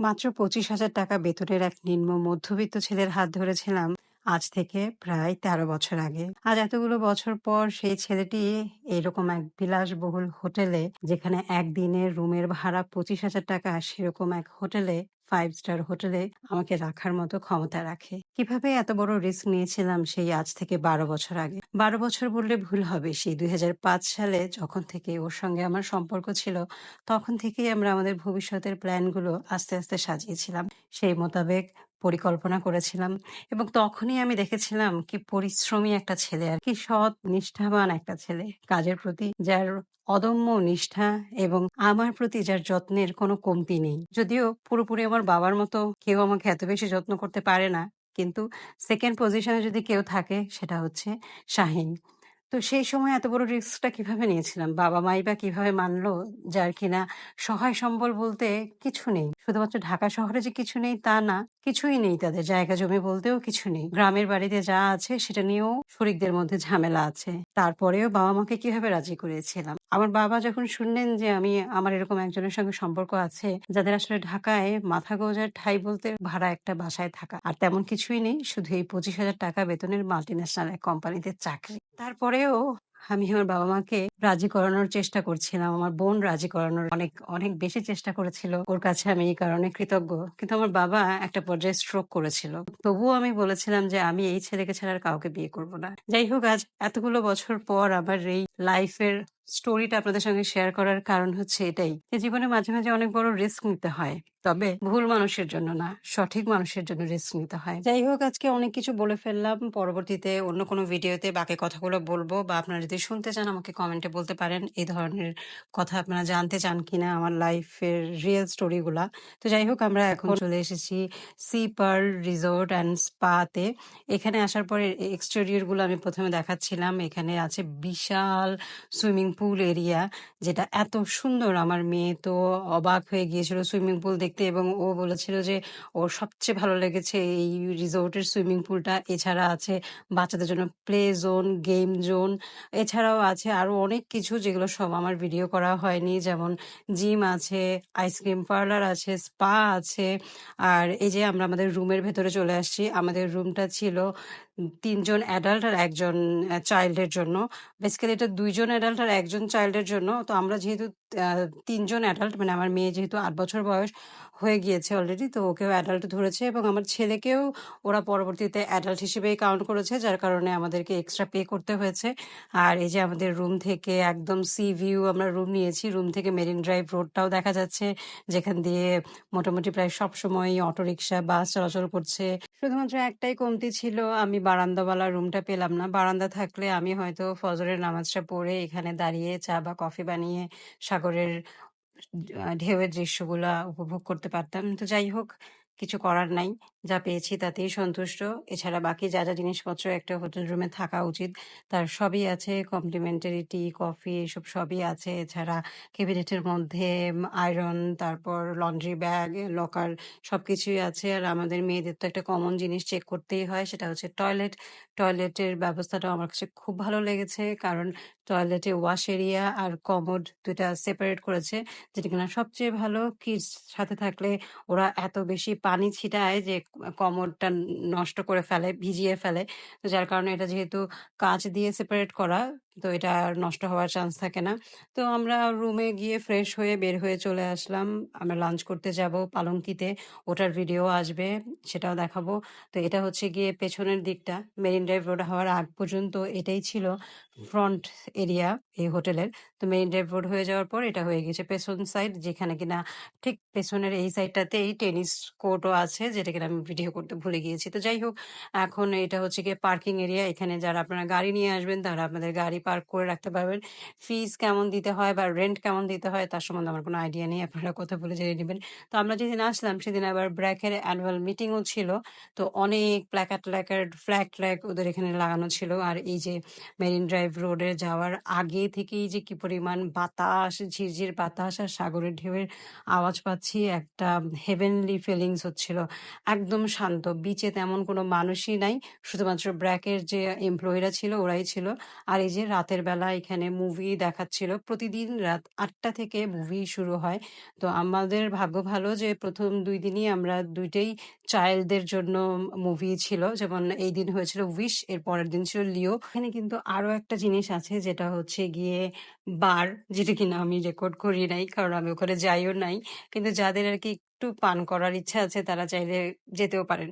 মাত্র 25,০০০ টাকা বেতনের এক নিম্ন মধ্যবিত্ত ছেলের হাত ধরেছিলাম আজ থেকে প্রায় ১৩ বছর আগে। আজ এতগুলো বছর পর সেই ছেলেটি এরকম এক বিলাসবহুল হোটেলে, যেখানে একদিনের রুমের ভাড়া 25,০০০ টাকা, সেরকম এক হোটেলে, 5 স্টার হোটেলে আমাকে রাখার মতো ক্ষমতা রাখে। কিভাবে এত বড় রিস্ক নিয়েছিলাম সেই আজ থেকে ১২ বছর আগে। ১২ বছর বললে ভুল হবে, সেই ২০০৫ সালে যখন থেকে ওর সঙ্গে আমার সম্পর্ক ছিল, তখন থেকেই আমরা আমাদের ভবিষ্যতের প্ল্যানগুলো আস্তে আস্তে সাজিয়েছিলাম। সেই মোতাবেক পরিকল্পনা করেছিলাম এবং তখনই আমি দেখেছিলাম কি পরিশ্রমী একটা ছেলে, আর কি সৎ নিষ্ঠাবান একটা ছেলে, কাজের প্রতি যার অদম্য নিষ্ঠা এবং আমার প্রতি যার যত্নের কোনো কমতি নেই। যদিও পুরোপুরি আমার বাবার মতো কেউ আমাকে এত বেশি যত্ন করতে পারে না, কিন্তু সেকেন্ড পজিশনে যদি কেউ থাকে সেটা হচ্ছে শাহিন। তো সেই সময় এত বড় রিস্কটা কিভাবে নিয়েছিলাম? বাবা-মাই বা কিভাবে মানলো, যার কিনা সহায় সম্বল বলতে কিছু নেই। শুধুমাত্র ঢাকা শহরে যে কিছু নেই তা না, কিছুই নেই তাদের। জায়গা জমি বলতেও কিছু নেই। গ্রামের বাড়িতে যা আছে সেটা নিয়েও শরিকদের মধ্যে ঝামেলা আছে। তারপরেও বাবা-মাকে কিভাবে রাজি করিয়েছিলাম? আমার বাবা যখন শুনলেন যে আমার এরকম একজনের সঙ্গে সম্পর্ক আছে, যাদের আসলে ঢাকায় মাথা গোঁজার ঠাঁই বলতে ভাড়া একটা বাসায় থাকা। আর তেমন কিছুই নেই, শুধু এই 25,০০০ টাকা বেতনের মাল্টিন্যাশনাল এক কোম্পানিতে চাকরি। তারপরেও আমি আমার বাবা-মাকে রাজি করানোর চেষ্টা করছিলাম। আমার বোন রাজি করানোর অনেক, অনেক বেশি চেষ্টা করেছিল। ওর কাছে আমি এই কারণে কৃতজ্ঞ। কিন্তু আমার বাবা একটা পর্যায়ে স্ট্রোক করেছিল। তবুও আমি বলেছিলাম যে আমি এই ছেলেকে ছাড়া আর কাউকে বিয়ে করব না। যাই হোক, আজ এতগুলো বছর পর আমার এই লাইফের স্টোরিটা আপনাদের সঙ্গে শেয়ার করার কারণ হচ্ছে এটাই যে জীবনে মাঝে, মাঝে অনেক বড় রিস্ক নিতে হয়। তবে ভুল মানুষের জন্য না, সঠিক মানুষের জন্য রিস্ক নিতে হয়। যাই হোক, আজকে অনেক কিছু বলে ফেললাম। পরবর্তীতে অন্য কোনো ভিডিওতে বাকি কথাগুলো বলবো, বা আপনারা যদি শুনতে চান আমাকে কমেন্টে বলতে পারেন এই ধরনের কথা আপনারা জানতে চান কিনা, আমার লাইফের রিয়েল স্টোরিগুলা। তো যাই হোক, আমরা এখন চলে এসেছি সি পার্ল রিসোর্ট অ্যান্ড স্পাতে। এখানে আসার পরে এক্সটেরিয়র গুলো আমি প্রথমে দেখাচ্ছিলাম। এখানে আছে বিশাল সুইমিং পুল এরিয়া, যেটা এত সুন্দর। আমার মেয়ে তো অবাক হয়ে গিয়েছিল সুইমিং পুল দেখতে, এবং ও বলেছিল যে ওর সবচেয়ে ভালো লেগেছে এই রিসোর্টের সুইমিং পুলটা। এছাড়া আছে বাচ্চাদের জন্য প্লে জোন, গেম জোন, এছাড়াও আছে আরো অনেক কিছু যেগুলো সব আমার ভিডিও করা হয়নি, যেমন জিম আছে, আইসক্রিম পার্লার আছে, স্পা আছে। আর এই যে আমরা আমাদের রুমের ভেতরে চলে আসছি। আমাদের রুমটা ছিল ৩ জন অ্যাডাল্ট আর ১ জন চাইল্ডের জন্য। বেসিক্যালি এটা ২ জন অ্যাডাল্ট আর ১ জন চাইল্ডের জন্য। তো আমরা যেহেতু ৩ জন অ্যাডাল্ট, মানে আমার মেয়ে যেহেতু ৮ বছর বয়স হয়ে গিয়েছে অলরেডি, তো ওকেও অ্যাডাল্ট ধরেছে এবং আমার ছেলেকেও ওরা পরবর্তীতে অ্যাডাল্ট হিসেবেই কাউন্ট করেছে, যার কারণে আমাদেরকে এক্সট্রা পে করতে হয়েছে। আর এই যে আমাদের রুম থেকে একদম সি ভিউ আমরা রুম নিয়েছি। রুম থেকে মেরিন ড্রাইভ রোডটাও দেখা যাচ্ছে, যেখান দিয়ে মোটামুটি প্রায় সবসময়ই অটোরিকশা, বাস চলাচল করছে। শুধুমাত্র একটাই কমতি ছিল, আমি বারান্দাওয়ালা রুমটা পেলাম না। বারান্দা থাকলে আমি হয়তো ফজরের নামাজটা পড়ে এখানে দাঁড়িয়ে চা বা কফি বানিয়ে সাগরের ঢেউয়ের দৃশ্যগুলা উপভোগ করতে পারতাম। তো যাই হোক, কিছু করার নাই। যা পেয়েছি তাতেই সন্তুষ্ট। এছাড়া বাকি যা, যা জিনিসপত্র একটা হোটেল রুমে থাকা উচিত তার সবই আছে। কমপ্লিমেন্টারি টি, কফি এসব সবই আছে। এছাড়া ক্যাবিনেটের মধ্যে আয়রন, তারপর লন্ড্রি ব্যাগ, লকার সবকিছুই আছে। আর আমাদের মেয়েদের তো একটা কমন জিনিস চেক করতেই হয়, সেটা হচ্ছে টয়লেট। টয়লেটের ব্যবস্থাটাও আমার কাছে খুব ভালো লেগেছে, কারণ টয়লেটে ওয়াশ এরিয়া আর কমোড ২ টা সেপারেট করেছে, যেটা কিনা সবচেয়ে ভালো। কিডস সাথে থাকলে ওরা এত বেশি পানি ছিটায় যে কমোডটা নষ্ট করে ফেলে, ভিজিয়ে ফেলে। তো যার কারণে এটা যেহেতু কাঁচ দিয়ে সেপারেট করা, তো এটা আর নষ্ট হওয়ার চান্স থাকে না। তো আমরা রুমে গিয়ে ফ্রেশ হয়ে বের হয়ে চলে আসলাম। আমরা লাঞ্চ করতে যাব পালঙ্কিতে। ওটার ভিডিও আসবে, সেটাও দেখাবো। তো এটা হচ্ছে গিয়ে পেছনের দিকটা। মেরিন ড্রাইভ রোড হওয়ার আগ পর্যন্ত এটাই ছিল ফ্রন্ট এরিয়া এই হোটেলের। তো মেরিন ড্রাইভ রোড হয়ে যাওয়ার পর এটা হয়ে গেছে পেছন সাইড, যেখানে কিনা ঠিক পেছনের এই সাইডটাতেই টেনিস কোর্টও আছে, যেটা কিনা আমি ভিডিও করতে ভুলে গিয়েছি। তো যাই হোক, এখন এটা হচ্ছে গিয়ে পার্কিং এরিয়া। এখানে যারা আপনারা গাড়ি নিয়ে আসবেন তারা আপনাদের গাড়ি পার্ক করে রাখতে পারবেন। ফিস কেমন দিতে হয় বা রেন্ট কেমন দিতে হয় তার সম্বন্ধে আমার কোনো আইডিয়া নেই, আপনারা কথা বলে জেনে নেবেন। তো আমরা যেদিন আসলাম সেদিন আবার ব্র্যাকের অ্যানুয়াল মিটিংও ছিল। তো অনেক প্ল্যাকার্ড, ফ্ল্যাগ ওদের এখানে লাগানো ছিল। আর এই যে মেরিন ড্রাইভ রোডে যাওয়ার আগে থেকেই যে কি পরিমাণ বাতাস, ঝিরঝির বাতাস আর সাগরের ঢেউয়ের আওয়াজ পাচ্ছি, একটা হেভেনলি ফিলিংস হচ্ছিল। একদম শান্ত, বিচে তেমন কোনো মানুষই নাই, শুধুমাত্র ব্র্যাকের যে এমপ্লয়িরা ছিল ওরাই ছিল। আর এই যে রাতের বেলা এখানে মুভি দেখাচ্ছিল। প্রতিদিন রাত ৮টা থেকে মুভি শুরু হয়। তো আমাদের ভাগ্য ভালো যে ১ম ২ দিনই আমরা ২ টেই চাইল্ডদের জন্য মুভি ছিল। যেমন এইদিন হয়েছিল 'উইশ' এর পরের দিন ছিল 'লিও'। এখানে কিন্তু আরো একটা জিনিস আছে যেটা হচ্ছে গিয়ে বার, যেটা কিনা আমি রেকর্ড করি নাই। কারণ আমি ওখানে যাইও নাই। কিন্তু যাদের আরকি একটু পান করার ইচ্ছা আছে তারা চাইলে যেতেও পারেন।